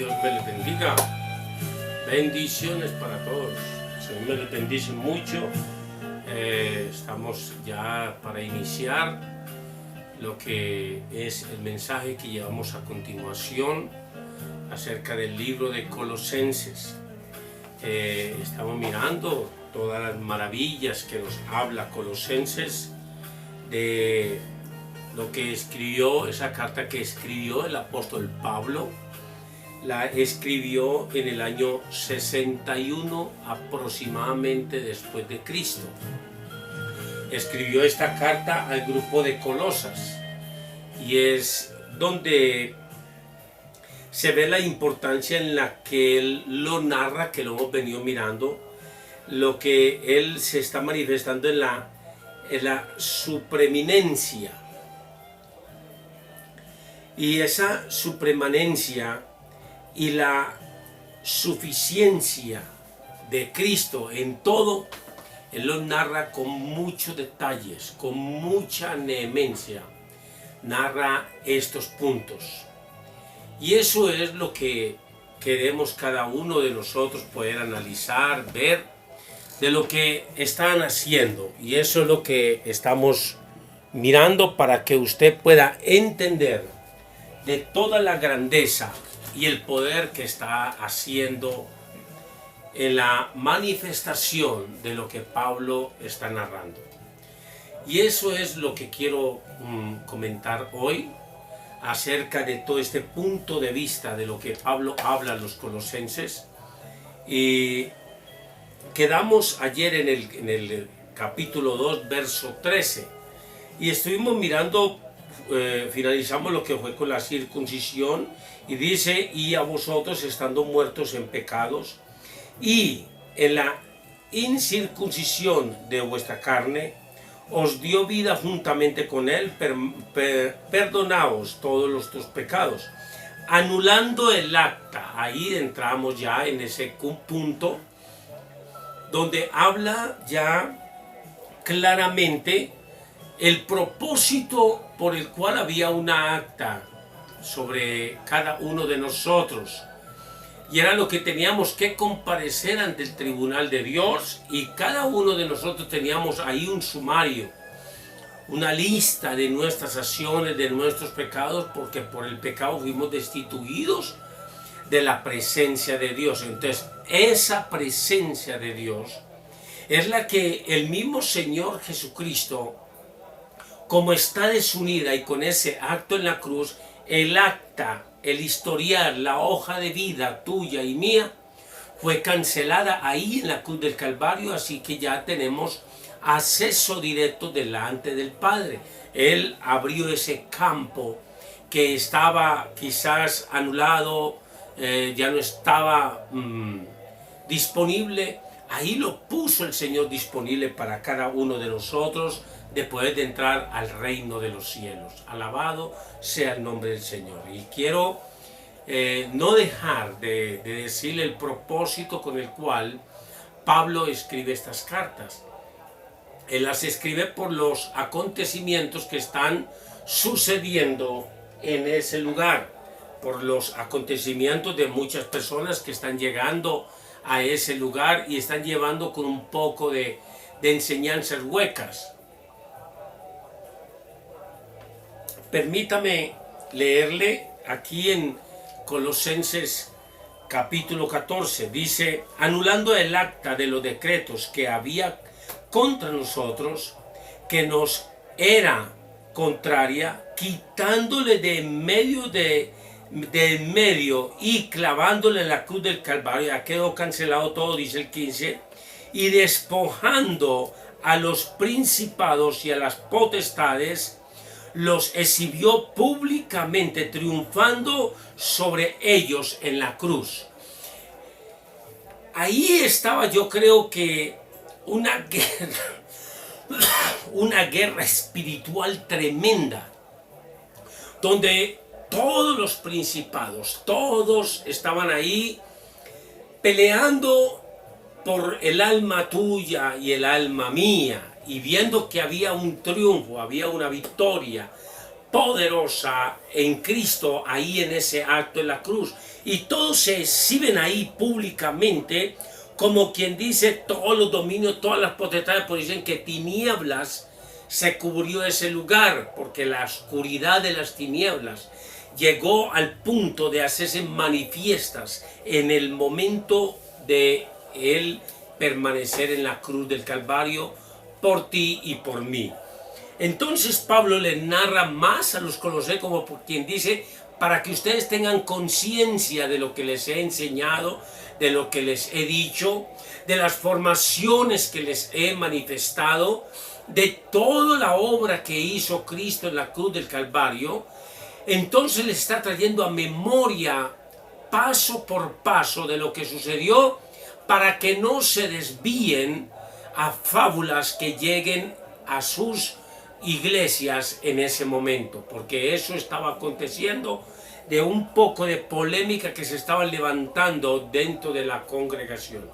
Dios me les bendiga. Bendiciones para todos. El Señor me les bendice mucho. Estamos ya para iniciar lo que es el mensaje que llevamos a continuación acerca del libro de Colosenses. Estamos mirando todas las maravillas que nos habla Colosenses de lo que escribió, esa carta que escribió el apóstol Pablo. La escribió en el año 61 aproximadamente después de Cristo. Escribió esta carta al grupo de Colosas y es donde se ve la importancia en la que él lo narra, que lo hemos venido mirando, lo que él se está manifestando en la supreminencia. Y esa supremanencia y la suficiencia de Cristo en todo, él lo narra con muchos detalles, con mucha vehemencia, narra estos puntos. Y eso es lo que queremos cada uno de nosotros poder analizar, ver de lo que están haciendo. Y eso es lo que estamos mirando para que usted pueda entender de toda la grandeza y el poder que está haciendo en la manifestación de lo que Pablo está narrando. Y eso es lo que quiero comentar hoy acerca de todo este punto de vista de lo que Pablo habla a los colosenses. Y quedamos ayer en el capítulo 2, verso 13, y estuvimos mirando, finalizamos lo que fue con la circuncisión, y dice: y a vosotros, estando muertos en pecados y en la incircuncisión de vuestra carne, os dio vida juntamente con él, perdonaos todos vuestros pecados, anulando el acta. Ahí entramos ya en ese punto donde habla ya claramente el propósito por el cual había una acta sobre cada uno de nosotros, y era lo que teníamos que comparecer ante el tribunal de Dios, y cada uno de nosotros teníamos ahí un sumario, una lista de nuestras acciones, de nuestros pecados, porque por el pecado fuimos destituidos de la presencia de Dios. Entonces, esa presencia de Dios es la que el mismo Señor Jesucristo, como está desunida y con ese acto en la cruz, el acta, el historial, la hoja de vida tuya y mía, fue cancelada ahí en la cruz del Calvario, así que ya tenemos acceso directo delante del Padre. Él abrió ese campo que estaba quizás anulado, ya no estaba disponible. Ahí lo puso el Señor disponible para cada uno de nosotros, de poder entrar al reino de los cielos. Alabado sea el nombre del Señor. Y quiero no dejar de decirle el propósito con el cual Pablo escribe estas cartas. Él las escribe por los acontecimientos que están sucediendo en ese lugar, por los acontecimientos de muchas personas que están llegando a ese lugar y están llevando con un poco de enseñanzas huecas. Permítame leerle aquí en Colosenses capítulo 14. Dice: anulando el acta de los decretos que había contra nosotros, que nos era contraria, quitándole de medio y clavándole en la cruz del Calvario. Ya quedó cancelado todo, dice el 15, y despojando a los principados y a las potestades, los exhibió públicamente, triunfando sobre ellos en la cruz. Ahí estaba, yo creo que una guerra espiritual tremenda, donde todos los principados, todos estaban ahí peleando por el alma tuya y el alma mía, y viendo que había un triunfo, había una victoria poderosa en Cristo, ahí en ese acto en la cruz. Y todos se exhiben ahí públicamente, como quien dice, todos los dominios, todas las potestades, pues dicen que tinieblas se cubrió ese lugar, porque la oscuridad de las tinieblas llegó al punto de hacerse manifiestas en el momento de él permanecer en la cruz del Calvario por ti y por mí. Entonces Pablo le narra más a los Colosenses, como quien dice, para que ustedes tengan conciencia de lo que les he enseñado, de lo que les he dicho, de las formaciones que les he manifestado, de toda la obra que hizo Cristo en la cruz del Calvario. Entonces les está trayendo a memoria paso por paso de lo que sucedió, para que no se desvíen a fábulas que lleguen a sus iglesias en ese momento, porque eso estaba aconteciendo, de un poco de polémica que se estaba levantando dentro de la congregación.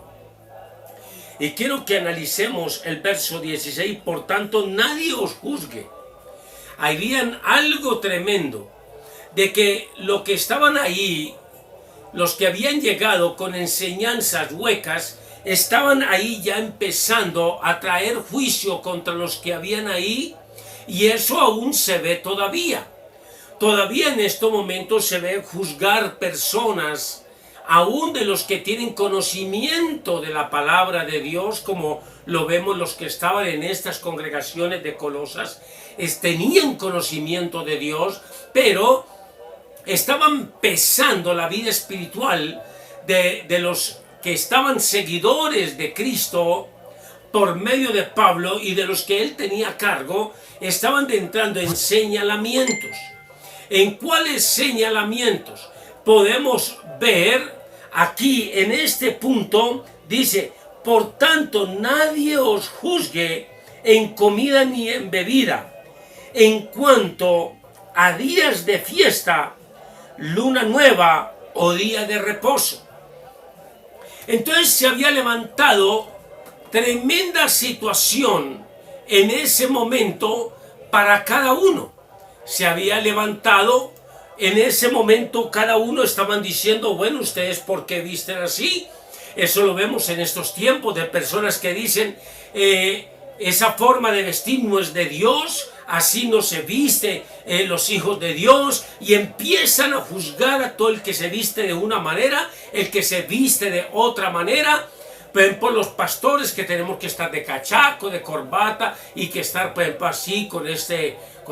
Y quiero que analicemos el verso 16, por tanto nadie os juzgue. Habían algo tremendo, de que los que estaban ahí, los que habían llegado con enseñanzas huecas, estaban ahí ya empezando a traer juicio contra los que habían ahí, y eso aún se ve todavía. Todavía en estos momentos se ve juzgar personas, aún de los que tienen conocimiento de la palabra de Dios, como lo vemos los que estaban en estas congregaciones de Colosas, tenían conocimiento de Dios, pero estaban pesando la vida espiritual de los que estaban seguidores de Cristo por medio de Pablo, y de los que él tenía a cargo, estaban entrando en señalamientos. ¿En cuáles señalamientos? Podemos ver aquí en este punto, dice, por tanto nadie os juzgue en comida ni en bebida, en cuanto a días de fiesta, luna nueva o día de reposo. Entonces se había levantado tremenda situación en ese momento para cada uno. Se había levantado en ese momento, cada uno estaban diciendo, bueno, ustedes ¿por qué visten así? Eso lo vemos en estos tiempos de personas que dicen, esa forma de vestir no es de Dios, así no se viste los hijos de Dios, y empiezan a juzgar a todo el que se viste de una manera, el que se viste de otra manera. Por los pastores que tenemos que estar de cachaco, de corbata, y que estar, por ejemplo, así con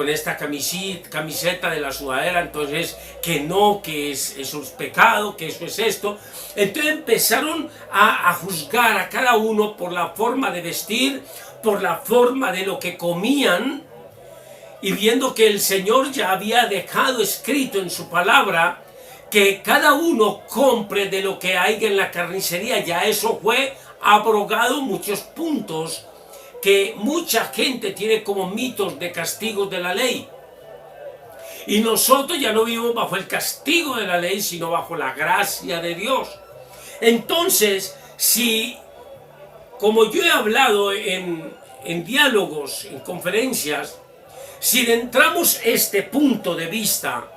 esta camiseta de la sudadera, entonces que no, que eso es pecado, que eso es esto. Entonces empezaron a juzgar a cada uno por la forma de vestir, por la forma de lo que comían, y viendo que el Señor ya había dejado escrito en su palabra que cada uno compre de lo que hay en la carnicería, ya eso fue abrogado. Muchos puntos que mucha gente tiene como mitos de castigos de la ley, y nosotros ya no vivimos bajo el castigo de la ley, sino bajo la gracia de Dios. Entonces, si, como yo he hablado en diálogos, en conferencias, si entramos este punto de vista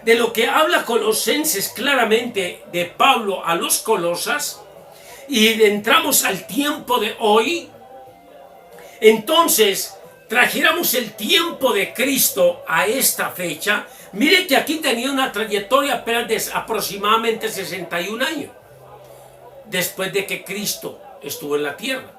de lo que habla Colosenses claramente de Pablo a los Colosas, y entramos al tiempo de hoy, entonces trajéramos el tiempo de Cristo a esta fecha. Mire que aquí tenía una trayectoria apenas de aproximadamente 61 años después de que Cristo estuvo en la tierra,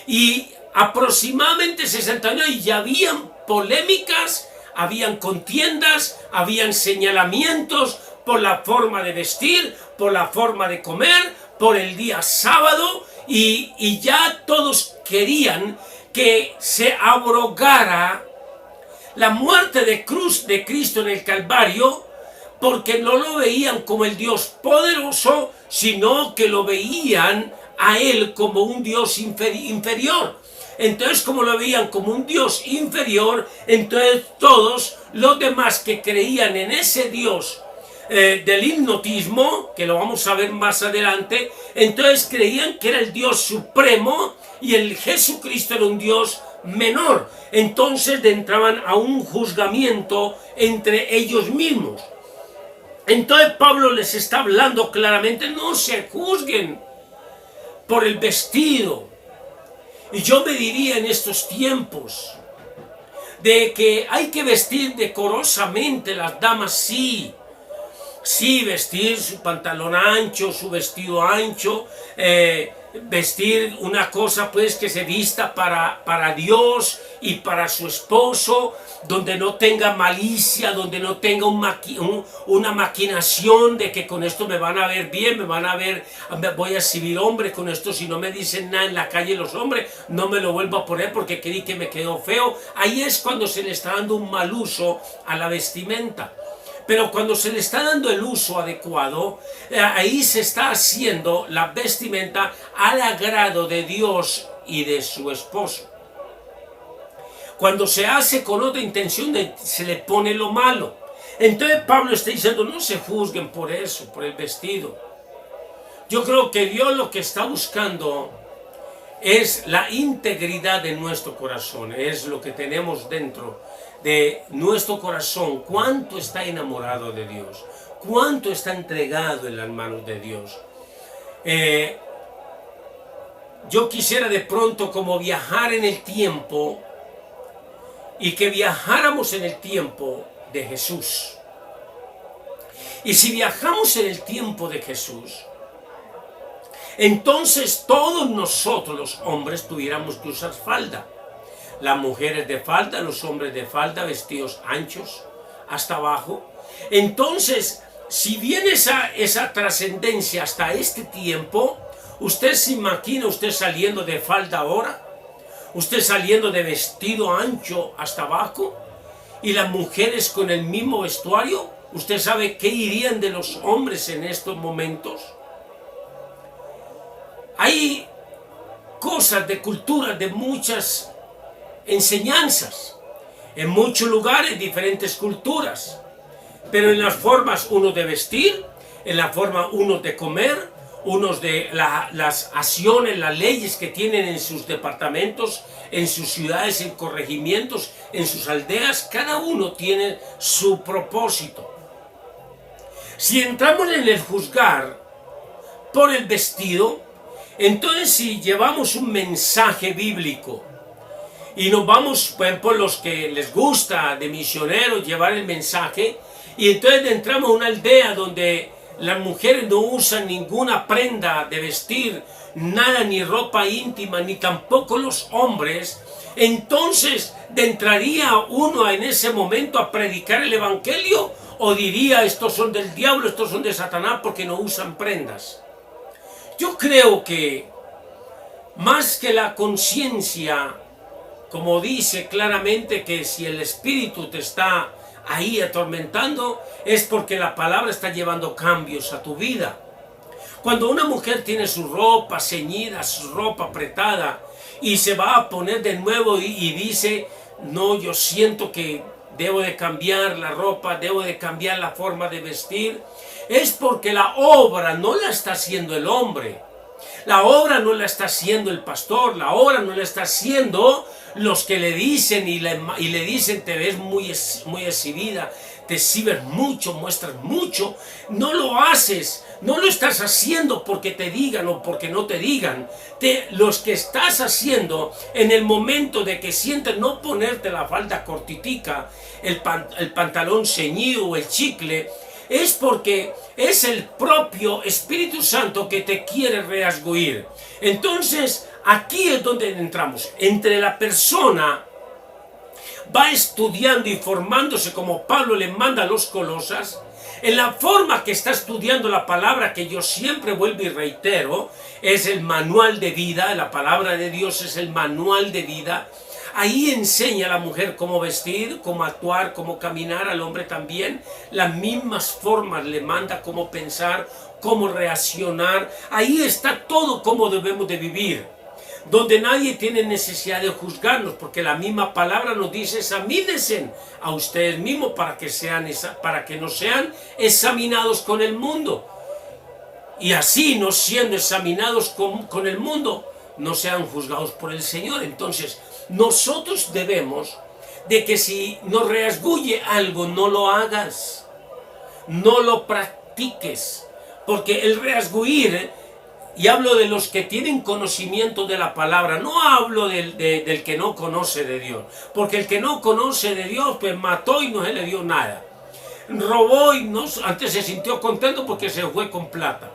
y aproximadamente 60 años, y ya habían polémicas, habían contiendas, habían señalamientos por la forma de vestir, por la forma de comer, por el día sábado, y ya todos querían que se abrogara la muerte de cruz de Cristo en el Calvario, porque no lo veían como el Dios poderoso, sino que lo veían a él como un Dios inferior. Entonces, como lo veían como un Dios inferior, entonces todos los demás que creían en ese Dios del hipnotismo, que lo vamos a ver más adelante, entonces creían que era el Dios supremo, y el Jesucristo era un Dios menor. Entonces entraban a un juzgamiento entre ellos mismos. Entonces Pablo les está hablando claramente: no se juzguen por el vestido. Y yo me diría en estos tiempos de que hay que vestir decorosamente. Las damas sí, vestir su pantalón ancho, su vestido ancho, vestir una cosa pues que se vista para Dios y para su esposo, donde no tenga malicia, donde no tenga una maquinación de que con esto me van a ver bien, voy a exhibir hombre con esto. Si no me dicen nada en la calle los hombres, no me lo vuelvo a poner porque creí que me quedó feo. Ahí es cuando se le está dando un mal uso a la vestimenta. Pero cuando se le está dando el uso adecuado, ahí se está haciendo la vestimenta al agrado de Dios y de su esposo. Cuando se hace con otra intención, se le pone lo malo. Entonces Pablo está diciendo: no se juzguen por eso, por el vestido. Yo creo que Dios lo que está buscando es la integridad de nuestro corazón, es lo que tenemos dentro de nuestro corazón. Cuánto está enamorado de Dios, cuánto está entregado en las manos de Dios. Yo quisiera de pronto como viajar en el tiempo, y que viajáramos en el tiempo de Jesús. Y si viajamos en el tiempo de Jesús, entonces todos nosotros los hombres tuviéramos que usar falda. Las mujeres de falda, los hombres de falda, vestidos anchos hasta abajo. Entonces, si viene esa trascendencia hasta este tiempo, usted se imagina usted saliendo de falda ahora, usted saliendo de vestido ancho hasta abajo, y las mujeres con el mismo vestuario. ¿Usted sabe qué dirían de los hombres en estos momentos? Hay cosas de cultura, de muchas enseñanzas, en muchos lugares, diferentes culturas, pero en las formas uno de vestir, en la forma uno de comer, unos de las acciones, las leyes que tienen en sus departamentos, en sus ciudades, en corregimientos, en sus aldeas, cada uno tiene su propósito. Si entramos en el juzgar por el vestido, entonces si llevamos un mensaje bíblico y nos vamos por los que les gusta de misioneros llevar el mensaje, y entonces entramos a una aldea donde las mujeres no usan ninguna prenda de vestir, nada, ni ropa íntima, ni tampoco los hombres, entonces ¿entraría uno en ese momento a predicar el evangelio? ¿O diría: estos son del diablo, estos son de Satanás porque no usan prendas? Yo creo que más que la conciencia, como dice claramente que si el espíritu te está ahí atormentando, es porque la palabra está llevando cambios a tu vida. Cuando una mujer tiene su ropa ceñida, su ropa apretada, y se va a poner de nuevo y dice: no, yo siento que debo de cambiar la ropa, debo de cambiar la forma de vestir, es porque la obra no la está haciendo el hombre, la obra no la está haciendo el pastor, la obra no la está haciendo los que le dicen y le dicen: te ves muy exhibida, te exhibes mucho, muestras mucho. No lo haces, no lo estás haciendo porque te digan o porque no te digan. Los que estás haciendo en el momento de que sientes no ponerte la falda cortitica, el pantalón ceñido o el chicle, es porque es el propio Espíritu Santo que te quiere redarguir. Entonces aquí es donde entramos. Entre la persona va estudiando y formándose, como Pablo le manda a los Colosas, en la forma que está estudiando la palabra, que yo siempre vuelvo y reitero, es el manual de vida. La palabra de Dios es el manual de vida. Ahí enseña a la mujer cómo vestir, cómo actuar, cómo caminar, al hombre también. Las mismas formas le manda, cómo pensar, cómo reaccionar. Ahí está todo cómo debemos de vivir, donde nadie tiene necesidad de juzgarnos, porque la misma palabra nos dice: examínense a ustedes mismos para que no sean examinados con el mundo. Y así, no siendo examinados con el mundo, no sean juzgados por el Señor. Entonces, nosotros debemos de que si nos reasgulle algo, no lo hagas, no lo practiques, porque el reasguir, y hablo de los que tienen conocimiento de la palabra, no hablo del que no conoce de Dios, porque el que no conoce de Dios, pues mató y no se le dio nada, robó y no, antes se sintió contento porque se fue con plata.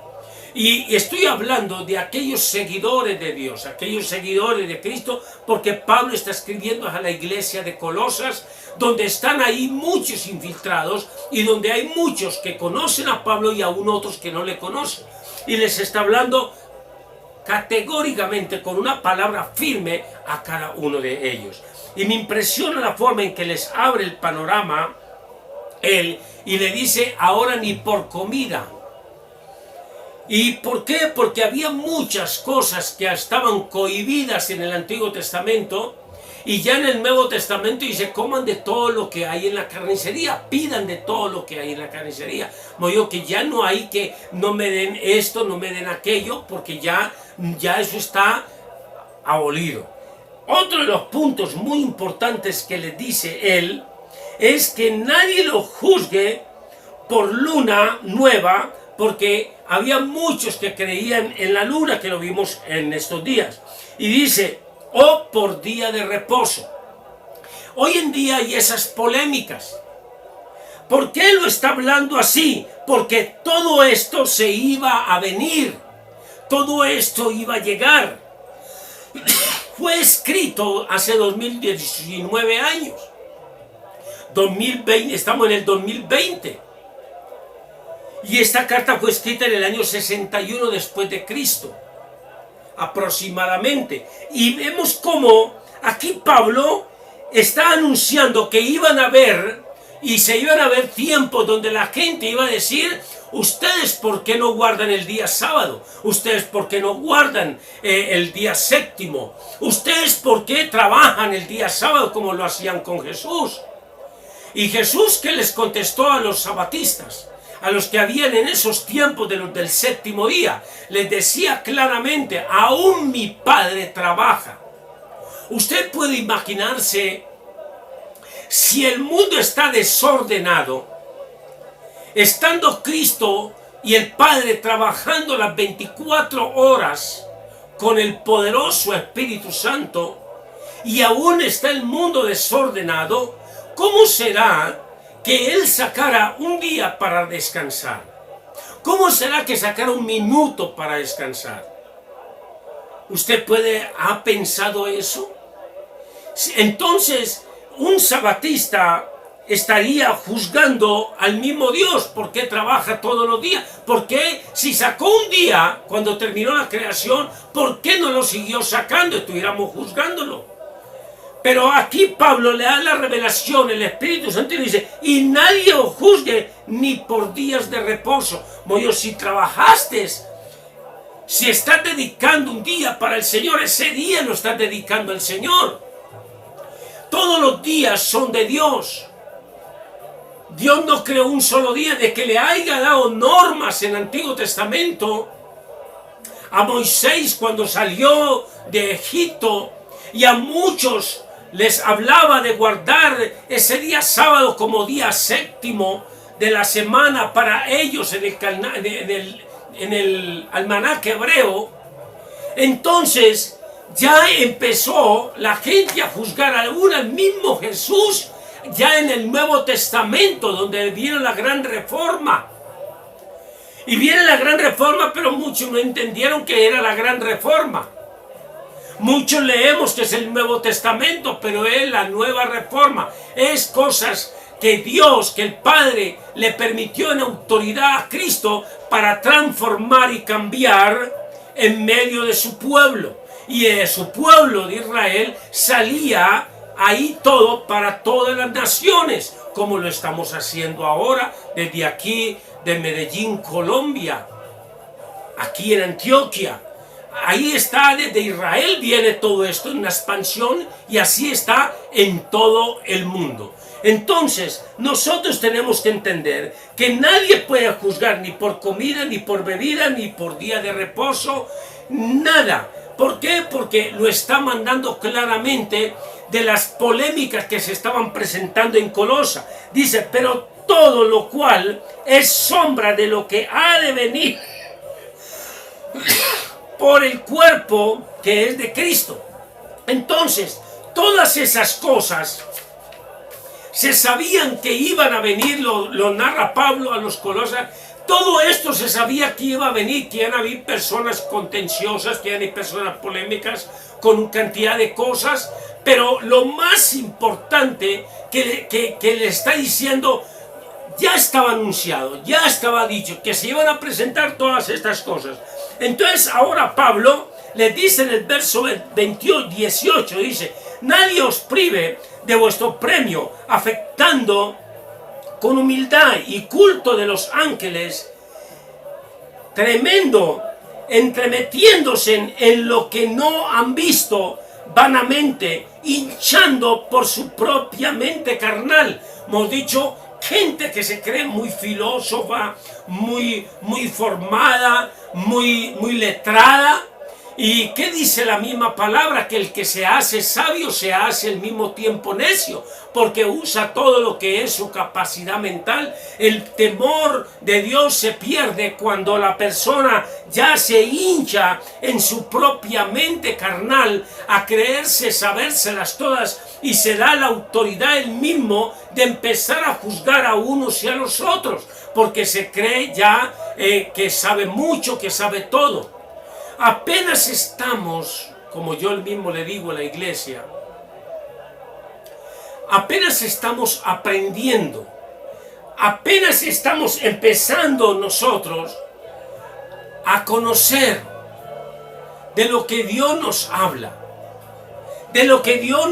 Y estoy hablando de aquellos seguidores de Dios, aquellos seguidores de Cristo, porque Pablo está escribiendo a la iglesia de Colosas, donde están ahí muchos infiltrados y donde hay muchos que conocen a Pablo y aún otros que no le conocen. Y les está hablando categóricamente con una palabra firme a cada uno de ellos. Y me impresiona la forma en que les abre el panorama él y le dice: ahora ni por comida. ¿Y por qué? Porque había muchas cosas que estaban cohibidas en el Antiguo Testamento, y ya en el Nuevo Testamento dice: coman de todo lo que hay en la carnicería, pidan de todo lo que hay en la carnicería. Modo que ya no hay que no me den esto, no me den aquello, porque ya eso está abolido. Otro de los puntos muy importantes que le dice él es que nadie lo juzgue por luna nueva, porque había muchos que creían en la luna, que lo vimos en estos días. Y dice: o por día de reposo. Hoy en día hay esas polémicas. ¿Por qué lo está hablando así? Porque todo esto se iba a venir. Todo esto iba a llegar. Fue escrito hace 2019 años. 2020, estamos en el 2020. Y esta carta fue escrita en el año 61 después de Cristo, aproximadamente. Y vemos cómo aquí Pablo está anunciando que iban a haber, y se iban a ver tiempos donde la gente iba a decir: ustedes ¿por qué no guardan el día sábado? Ustedes ¿por qué no guardan el día séptimo? Ustedes ¿por qué trabajan el día sábado como lo hacían con Jesús? Y Jesús, ¿qué les contestó a los sabatistas? A los que habían en esos tiempos del séptimo día, les decía claramente: aún mi Padre trabaja. Usted puede imaginarse, si el mundo está desordenado, estando Cristo y el Padre trabajando las 24 horas con el poderoso Espíritu Santo, y aún está el mundo desordenado, ¿cómo será que Él sacara un día para descansar? ¿Cómo será que sacara un minuto para descansar? ¿Usted ha pensado eso? Entonces, un sabatista estaría juzgando al mismo Dios. ¿Por qué trabaja todos los días? ¿Por qué, si sacó un día cuando terminó la creación, por qué no lo siguió sacando? Estuviéramos juzgándolo. Pero aquí Pablo le da la revelación, el Espíritu Santo, y dice: y nadie os juzgue ni por días de reposo. Moyo, si trabajaste, si estás dedicando un día para el Señor, ese día lo estás dedicando al Señor. Todos los días son de Dios. Dios no creó un solo día. De que le haya dado normas en el Antiguo Testamento a Moisés cuando salió de Egipto, y a muchos les hablaba de guardar ese día sábado como día séptimo de la semana para ellos en el almanaque hebreo. Entonces ya empezó la gente a juzgar aún al mismo Jesús ya en el Nuevo Testamento, donde viene la gran reforma. Y viene la gran reforma, pero muchos no entendieron que era la gran reforma. Muchos leemos que es el Nuevo Testamento, pero es la nueva reforma. Es cosas que Dios, que el Padre le permitió en autoridad a Cristo para transformar y cambiar en medio de su pueblo. Y de su pueblo de Israel salía ahí todo para todas las naciones, como lo estamos haciendo ahora desde aquí, de Medellín, Colombia, aquí en Antioquia. Ahí está, desde Israel viene todo esto en una expansión, y así está en todo el mundo. Entonces, nosotros tenemos que entender que nadie puede juzgar ni por comida, ni por bebida, ni por día de reposo, nada. ¿Por qué? Porque lo está mandando claramente de las polémicas que se estaban presentando en Colosa. Dice, pero todo lo cual es sombra de lo que ha de venir por el cuerpo que es de Cristo. Entonces, todas esas cosas se sabían que iban a venir, lo narra Pablo a los Colosas. Todo esto se sabía que iba a venir, que iban a haber personas contenciosas, que iban a haber personas polémicas con cantidad de cosas, pero lo más importante que le está diciendo, ya estaba anunciado, ya estaba dicho, que se iban a presentar todas estas cosas. Entonces ahora Pablo le dice en el verso 18, dice, nadie os prive de vuestro premio, afectando con humildad y culto de los ángeles, tremendo, entremetiéndose en lo que no han visto vanamente, hinchando por su propia mente carnal. Hemos dicho, gente que se cree muy filósofa, muy formada, muy letrada. ¿Y qué dice la misma palabra? Que el que se hace sabio se hace al mismo tiempo necio, porque usa todo lo que es su capacidad mental. El temor de Dios se pierde cuando la persona ya se hincha en su propia mente carnal a creerse sabérselas todas y se da la autoridad él mismo de empezar a juzgar a unos y a los otros, porque se cree ya que sabe mucho, que sabe todo. Apenas estamos, como yo mismo le digo a la iglesia, apenas estamos aprendiendo, apenas estamos empezando nosotros a conocer de lo que Dios nos habla, de lo que Dios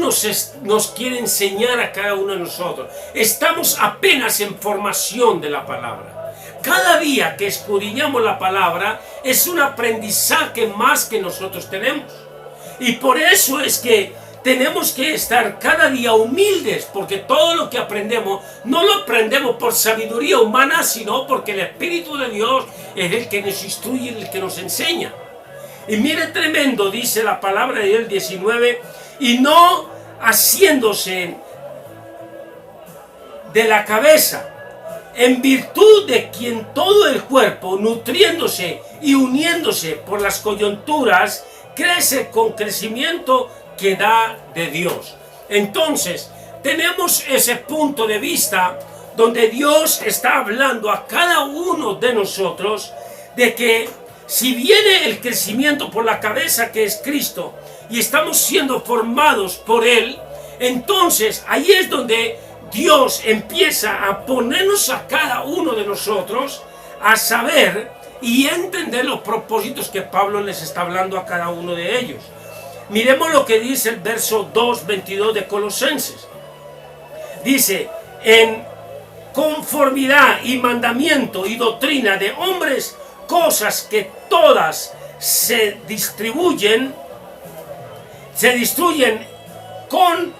nos quiere enseñar a cada uno de nosotros. Estamos apenas en formación de la palabra. Cada día que escudriñamos la palabra es un aprendizaje más que nosotros tenemos. Y por eso es que tenemos que estar cada día humildes, porque todo lo que aprendemos no lo aprendemos por sabiduría humana, sino porque el Espíritu de Dios es el que nos instruye, el que nos enseña. Y mire, tremendo, dice la palabra de Dios 19, y no haciéndose de la cabeza, en virtud de quien todo el cuerpo, nutriéndose y uniéndose por las coyunturas, crece con crecimiento que da de Dios. Entonces, tenemos ese punto de vista donde Dios está hablando a cada uno de nosotros de que si viene el crecimiento por la cabeza que es Cristo y estamos siendo formados por Él, entonces ahí es donde Dios empieza a ponernos a cada uno de nosotros a saber y entender los propósitos que Pablo les está hablando a cada uno de ellos. Miremos lo que dice el verso 2:22 de Colosenses. Dice, en conformidad y mandamiento y doctrina de hombres, cosas que todas se destruyen con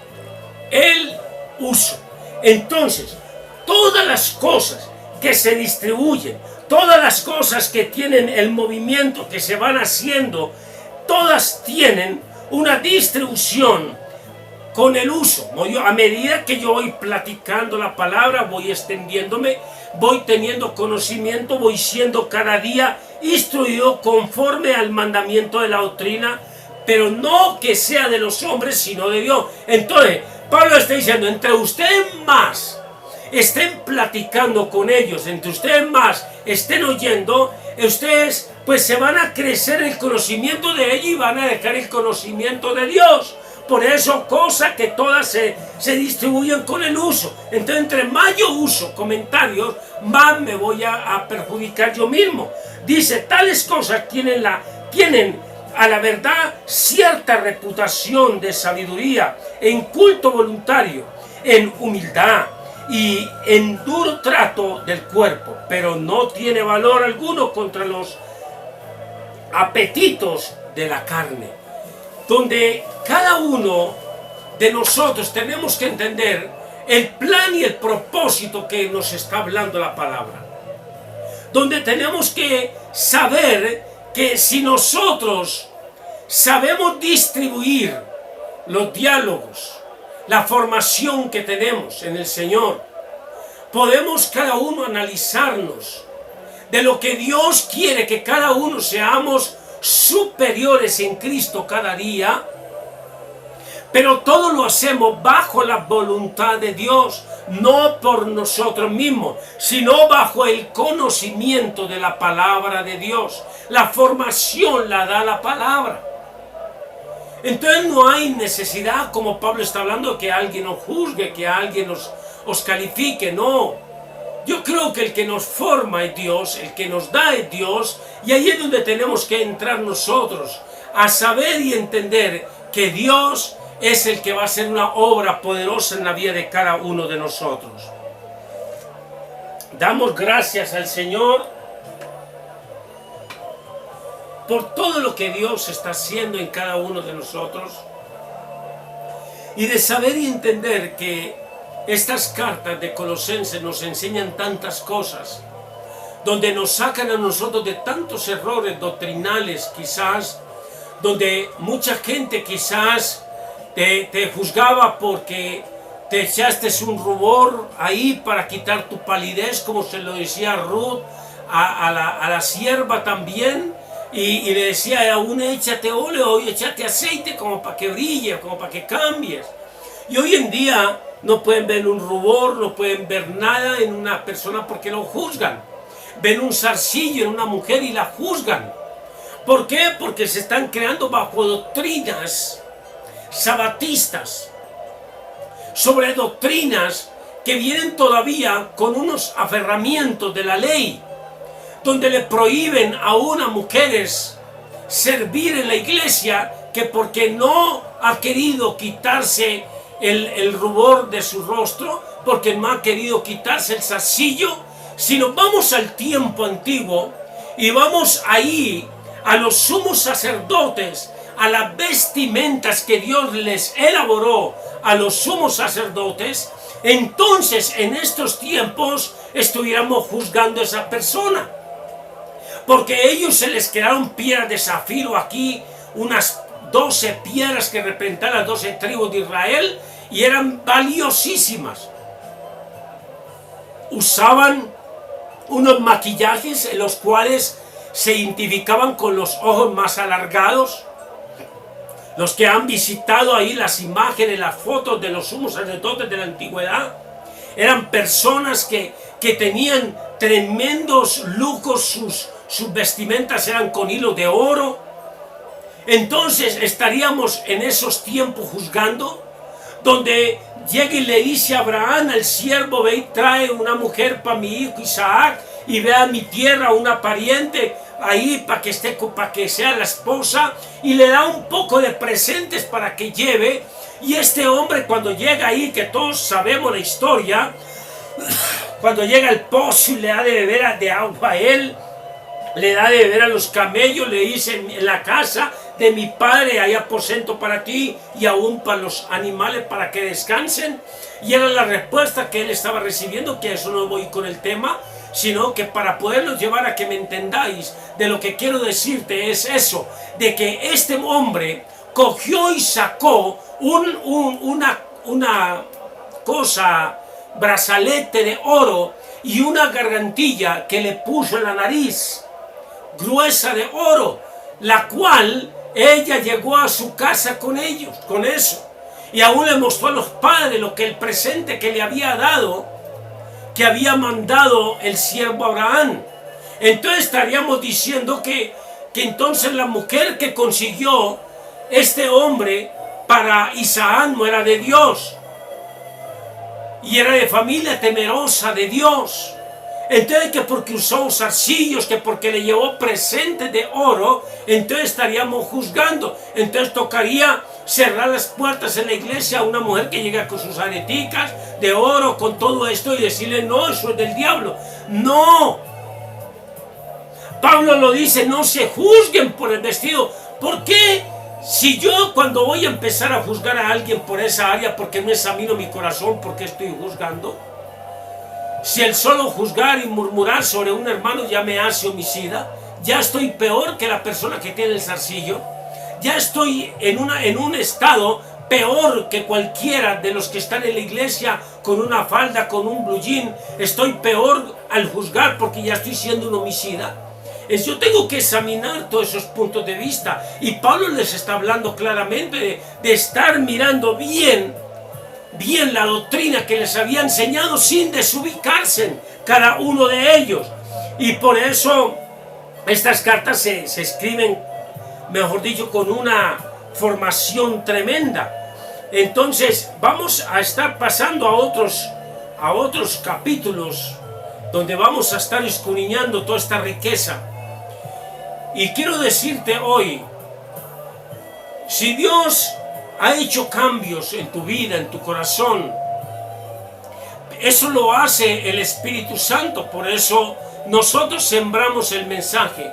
el uso. Entonces, todas las cosas que se distribuyen, todas las cosas que tienen el movimiento que se van haciendo, todas tienen una distribución con el uso. A medida que yo voy platicando la palabra, voy extendiéndome, voy teniendo conocimiento, voy siendo cada día instruido conforme al mandamiento de la doctrina, pero no que sea de los hombres, sino de Dios. Entonces, Pablo está diciendo, entre ustedes más estén platicando con ellos, entre ustedes más estén oyendo, ustedes pues se van a crecer el conocimiento de ellos y van a dejar el conocimiento de Dios. Por eso, cosas que todas se distribuyen con el uso. Entonces, entre más yo uso comentarios, más me voy a perjudicar yo mismo. Dice, tales cosas tienen a la verdad cierta reputación de sabiduría, en culto voluntario, en humildad y en duro trato del cuerpo, pero no tiene valor alguno contra los apetitos de la carne, donde cada uno de nosotros tenemos que entender el plan y el propósito que nos está hablando la palabra, donde tenemos que saber que si nosotros sabemos distribuir los diálogos, la formación que tenemos en el Señor, podemos cada uno analizarnos de lo que Dios quiere que cada uno seamos superiores en Cristo cada día, pero todo lo hacemos bajo la voluntad de Dios, no por nosotros mismos, sino bajo el conocimiento de la palabra de Dios. La formación la da la palabra. Entonces no hay necesidad, como Pablo está hablando, que alguien nos juzgue, que alguien os califique, no. Yo creo que el que nos forma es Dios, el que nos da es Dios, y ahí es donde tenemos que entrar nosotros, a saber y entender que Dios es el que va a hacer una obra poderosa en la vida de cada uno de nosotros. Damos gracias al Señor por todo lo que Dios está haciendo en cada uno de nosotros, y de saber y entender que estas cartas de Colosenses nos enseñan tantas cosas, donde nos sacan a nosotros de tantos errores doctrinales quizás, donde mucha gente quizás te juzgaba porque te echaste un rubor ahí para quitar tu palidez, como se lo decía Ruth a la sierva también, y le decía, aún échate óleo y échate aceite como para que brille, como para que cambies. Y hoy en día no pueden ver un rubor, no pueden ver nada en una persona porque lo juzgan. Ven un zarcillo en una mujer y la juzgan. ¿Por qué? Porque se están creando bajo doctrinas sabatistas, sobre doctrinas que vienen todavía con unos aferramientos de la ley, donde le prohíben a unas mujeres servir en la iglesia, que porque no ha querido quitarse el rubor de su rostro, porque no ha querido quitarse el zarcillo. Si nos vamos al tiempo antiguo y vamos ahí a los sumos sacerdotes, a las vestimentas que Dios les elaboró a los sumos sacerdotes, entonces en estos tiempos estuviéramos juzgando a esa persona, porque a ellos se les quedaron piedras de zafiro aquí, unas 12 piedras que representaban las 12 tribus de Israel, y eran valiosísimas. Usaban unos maquillajes en los cuales se identificaban con los ojos más alargados. Los que han visitado ahí las imágenes, las fotos de los sumos sacerdotes de la antigüedad, eran personas que tenían tremendos lujos, sus vestimentas eran con hilo de oro. Entonces estaríamos en esos tiempos juzgando, donde llega y le dice a Abraham, el siervo, ve y trae una mujer para mi hijo Isaac, y ve a mi tierra una pariente ahí para que sea la esposa, y le da un poco de presentes para que lleve. Y este hombre, cuando llega ahí, que todos sabemos la historia, cuando llega al pozo y le da de beber de agua a él, le da de beber a los camellos, le dice, en la casa de mi padre hay aposento para ti y aún para los animales para que descansen. Y era la respuesta que él estaba recibiendo, que eso no voy con el tema, sino que para poderlos llevar a que me entendáis de lo que quiero decirte es eso, de que este hombre cogió y sacó una cosa, brazalete de oro y una gargantilla que le puso en la nariz, gruesa de oro, la cual ella llegó a su casa con ellos, con eso, y aún le mostró a los padres lo que el presente que le había dado, que había mandado el siervo Abraham. Entonces estaríamos diciendo que entonces la mujer que consiguió este hombre para Isaac no era de Dios, y era de familia temerosa de Dios. Entonces que porque usó zarcillos, que porque le llevó presentes de oro, entonces estaríamos juzgando. Entonces tocaría cerrar las puertas en la iglesia a una mujer que llega con sus areticas de oro, con todo esto, y decirle, no, eso es del diablo. No. Pablo lo dice, no se juzguen por el vestido. ¿Por qué? Si yo cuando voy a empezar a juzgar a alguien por esa área, porque no examino mi corazón, ¿por qué estoy juzgando? Si el solo juzgar y murmurar sobre un hermano ya me hace homicida, ya estoy peor que la persona que tiene el zarcillo, ya estoy en un estado peor que cualquiera de los que están en la iglesia con una falda, con un blue jean. Estoy peor al juzgar porque ya estoy siendo un homicida. Yo tengo que examinar todos esos puntos de vista, y Pablo les está hablando claramente de estar mirando bien la doctrina que les había enseñado sin desubicarse cada uno de ellos. Y por eso estas cartas se escriben, mejor dicho, con una formación tremenda. Entonces vamos a estar pasando a otros capítulos donde vamos a estar escudriñando toda esta riqueza. Y quiero decirte hoy, si Dios ha hecho cambios en tu vida, en tu corazón, eso lo hace el Espíritu Santo. Por eso nosotros sembramos el mensaje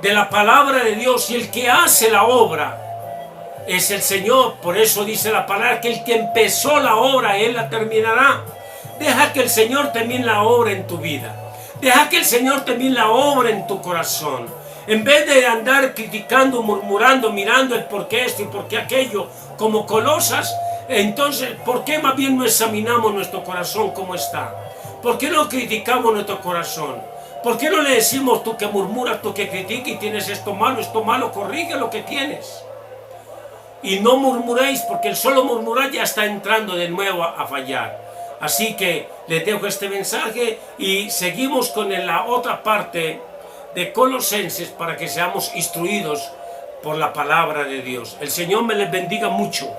de la palabra de Dios, y el que hace la obra es el Señor. Por eso dice la palabra que el que empezó la obra, Él la terminará. Deja que el Señor termine la obra en tu vida. Deja que el Señor termine la obra en tu corazón. En vez de andar criticando, murmurando, mirando el por qué esto y por qué aquello, como Colosas, entonces, ¿por qué más bien no examinamos nuestro corazón cómo está? ¿Por qué no criticamos nuestro corazón? ¿Por qué no le decimos, tú que murmuras, tú que criticas y tienes esto malo, corrige lo que tienes? Y no murmuréis, porque el solo murmurar ya está entrando de nuevo a fallar. Así que les dejo este mensaje y seguimos con la otra parte de Colosenses para que seamos instruidos por la palabra de Dios. El Señor me les bendiga mucho.